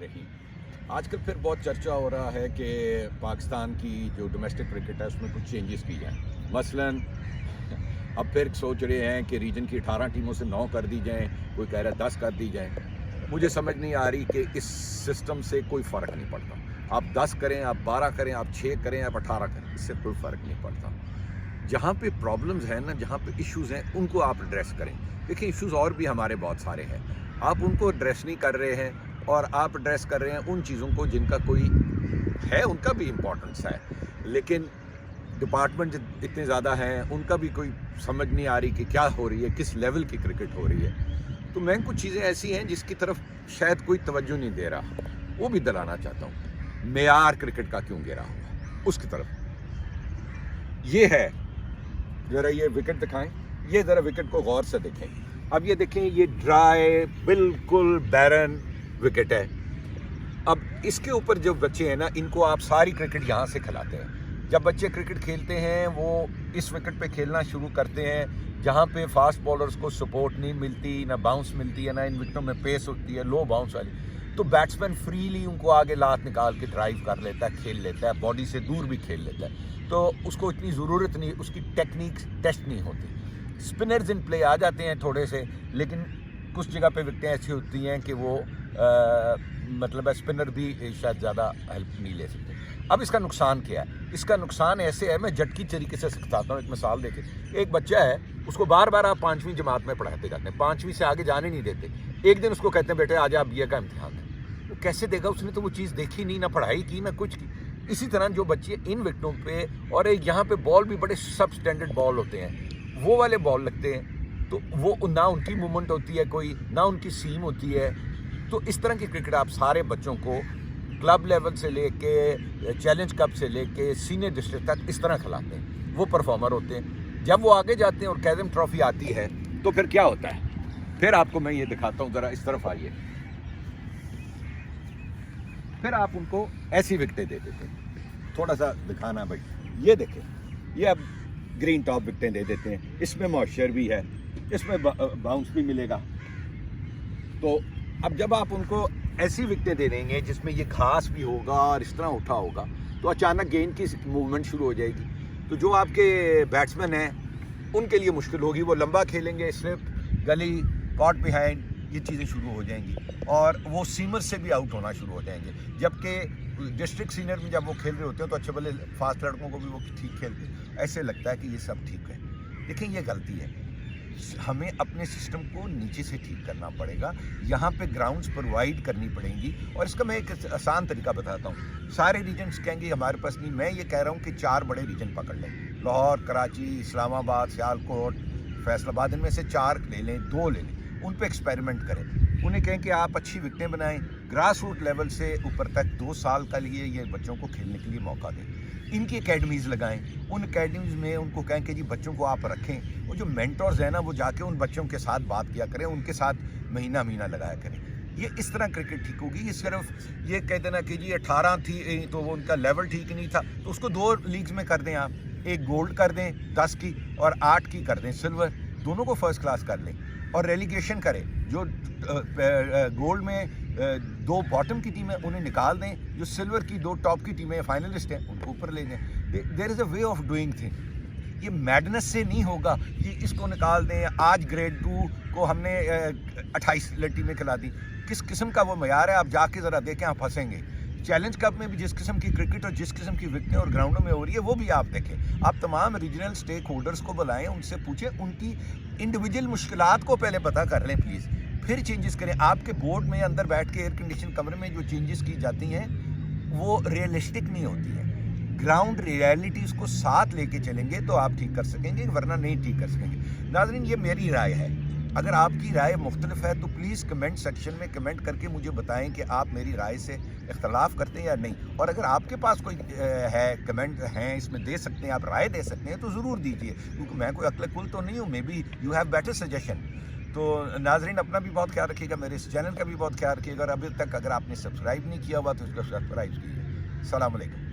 रही। आजकल फिर बहुत चर्चा हो रहा है कि पाकिस्तान की जो डोमेस्टिक क्रिकेट है उसमें कुछ चेंजेस की जाएं। मसलन अब फिर सोच रहे हैं कि रीजन की 18 टीमों से 9 कर दी जाएं, कोई कह रहा है 10 कर दी जाएं। मुझे समझ नहीं आ रही कि इस सिस्टम से कोई फ़र्क नहीं पड़ता। आप 10 करें, आप 12 करें, आप 6 करें, आप 18 करें, इससे कोई फ़र्क नहीं पड़ता। जहाँ पे प्रॉब्लम्स हैं ना, जहाँ पे इश्यूज़ हैं, उनको आप एड्रेस करें। देखिए, इश्यूज़ और भी हमारे बहुत सारे हैं, आप उनको एड्रेस नहीं कर रहे हैं और आप एड्रेस कर रहे हैं उन चीज़ों को जिनका कोई है, उनका भी इम्पोर्टेंस है, लेकिन डिपार्टमेंट इतने ज़्यादा हैं, उनका भी कोई समझ नहीं आ रही कि क्या हो रही है, किस लेवल की क्रिकेट हो रही है। तो मैं कुछ चीज़ें ऐसी हैं जिसकी तरफ शायद कोई तवज्जो नहीं दे रहा, वो भी दिलाना चाहता हूँ। मेयार क्रिकेट का क्यों गिरा हुआ, उसकी तरफ। ये है, ज़रा ये विकेट दिखाएं, ये ज़रा विकेट को गौर से देखें। अब ये देखें, ये ड्राई बिल्कुल बैरन विकेट है। अब इसके ऊपर जो बच्चे हैं ना, इनको आप सारी क्रिकेट यहाँ से खिलाते हैं। जब बच्चे क्रिकेट खेलते हैं वो इस विकेट पे खेलना शुरू करते हैं जहाँ पे फास्ट बॉलर्स को सपोर्ट नहीं मिलती, ना बाउंस मिलती है, ना इन विकेटों में पेस होती है, लो बाउंस वाली। तो बैट्समैन फ्रीली उनको आगे लात निकाल के ड्राइव कर लेता है, खेल लेता है, बॉडी से दूर भी खेल लेता है। तो उसको इतनी ज़रूरत नहीं, उसकी टेक्निक टेस्ट नहीं होती। स्पिनर्स इन प्ले आ जाते हैं थोड़े से, लेकिन कुछ जगह पे विकेटें ऐसी होती हैं कि वो मतलब स्पिनर भी शायद ज़्यादा हेल्प नहीं ले सकते। अब इसका नुकसान क्या है? इसका नुकसान ऐसे है, मैं झटकी तरीके से सिखाता हूँ। एक मिसाल देखें, एक बच्चा है, उसको बार बार आप 5वीं जमात में पढ़ाते जाते हैं, 5वीं से आगे जाने नहीं देते। एक दिन उसको कहते हैं बेटे आज आप बीए का इम्तिहान दें। वो कैसे देगा? उसने तो वो चीज़ देखी नहीं, ना पढ़ाई की, ना कुछ की। इसी तरह जो बच्चे इन विकेटों पे, और एक यहाँ पे बॉल भी बड़े सब स्टैंडर्ड बॉल होते हैं, वो वाले बॉल लगते हैं, तो वो ना उनकी मूवमेंट होती है कोई, ना उनकी सीम होती है। तो इस तरह की क्रिकेट आप सारे बच्चों को क्लब लेवल से लेके चैलेंज कप से लेके सीनियर डिस्ट्रिक्ट तक इस तरह खिलाते हैं, वो परफॉर्मर होते हैं। जब वो आगे जाते हैं और कैज़म ट्रॉफी आती है तो फिर क्या होता है? फिर आपको मैं ये दिखाता हूँ, ज़रा इस तरफ आइए। फिर आप उनको ऐसी विकेटें दे देते हैं, थोड़ा सा दिखाना भाई, ये देखें, ये अब ग्रीन टॉप विकेटें दे देते हैं, इसमें मॉइस्चर भी है, इसमें बाउंस भी मिलेगा। तो अब जब आप उनको ऐसी विकेटें दे देंगे जिसमें ये घास भी होगा और इस तरह उठा होगा, तो अचानक गेंद की मूवमेंट शुरू हो जाएगी। तो जो आपके बैट्समैन हैं उनके लिए मुश्किल होगी, वो लंबा खेलेंगे, स्लिप, गली, कॉट बिहाइंड, ये चीज़ें शुरू हो जाएंगी और वो सीमर से भी आउट होना शुरू हो जाएंगे। जबकि डिस्ट्रिक्ट सीनियर में जब वो खेल रहे होते हैं तो अच्छे भले फास्ट लड़कों को भी वो ठीक खेलते हैं, ऐसे लगता है कि ये सब ठीक है। लेकिन ये गलती है, हमें अपने सिस्टम को नीचे से ठीक करना पड़ेगा। यहाँ पे ग्राउंड्स प्रोवाइड करनी पड़ेंगी, और इसका मैं एक आसान तरीका बताता हूँ। सारे रीजन्स कहेंगे हमारे पास नहीं, मैं ये कह रहा हूँ कि 4 बड़े रीजन पकड़ लें, लाहौर, कराची, इस्लामाबाद, सियालकोट, फैसलाबाद, इनमें से 4 ले लें, 2 ले लें, उन पे एक्सपेरिमेंट करें। उन्हें कहें कि आप अच्छी विकेटें बनाएं, ग्रास रूट लेवल से ऊपर तक 2 साल का लिए ये बच्चों को खेलने के लिए मौका दें। इनकी एकेडमीज़ लगाएं, उन एकेडमीज़ में उनको कहें कि जी बच्चों को आप रखें, वो जो मेंटर्स हैं ना, वो जाके उन बच्चों के साथ बात किया करें, उनके साथ महीना लगाया करें। ये इस तरह क्रिकेट ठीक होगी। ये सिर्फ ये कह देना कि जी 18 थी तो वो उनका लेवल ठीक नहीं था, तो उसको 2 लीग्स में कर दें आप, एक गोल्ड कर दें 10 की और 8 की कर दें सिल्वर, दोनों को फर्स्ट क्लास कर लें और रेलीगेशन करें। जो गोल्ड में 2 बॉटम की टीमें उन्हें निकाल दें, जो सिल्वर की 2 टॉप की टीमें फाइनलिस्ट हैं उनको ऊपर ले दें। There is a way of doing thing. ये मैडनेस से नहीं होगा कि इसको निकाल दें, आज ग्रेड 2 को हमने 28 टीमें खिला दी। किस किस्म का वो मयार है, आप जाके ज़रा देखें, आप फंसेंगे। चैलेंज कप में भी जिस किस्म की क्रिकेट और जिस किस्म की विकेटें और ग्राउंडों में हो रही है वो भी आप देखें। आप तमाम रीजनल स्टेक होल्डर्स को बुलाएं, उनसे पूछें, उनकी इंडिविजुअल मुश्किलात को पहले पता कर लें प्लीज़, फिर चेंजेस करें। आपके बोर्ड में अंदर बैठ के एयर कंडीशन कमरे में जो चेंजेस की जाती हैं वो रियलिस्टिक नहीं होती हैं। ग्राउंड रियलिटीज़ को साथ लेके चलेंगे तो आप ठीक कर सकेंगे, वरना नहीं ठीक कर सकेंगे। नाज़रीन, ये मेरी राय है। अगर आपकी राय मुख्तलिफ है तो प्लीज़ कमेंट सेक्शन में कमेंट करके मुझे बताएं कि आप मेरी राय से इख्तलाफ करते हैं या नहीं। और अगर आपके पास कोई है कमेंट हैं, इसमें दे सकते हैं, आप राय दे सकते हैं तो ज़रूर दीजिए, क्योंकि मैं कोई अक्ल कुल तो नहीं हूँ। May be you have better suggestion. तो नाजरीन, अपना भी बहुत ख्याल रखिएगा, मेरे इस चैनल का भी बहुत ख्याल रखिएगा, और अभी तक अगर आपने सब्सक्राइब नहीं किया हुआ तो इसको सब्सक्राइब कीजिए। अस्सलाम वालेकुम।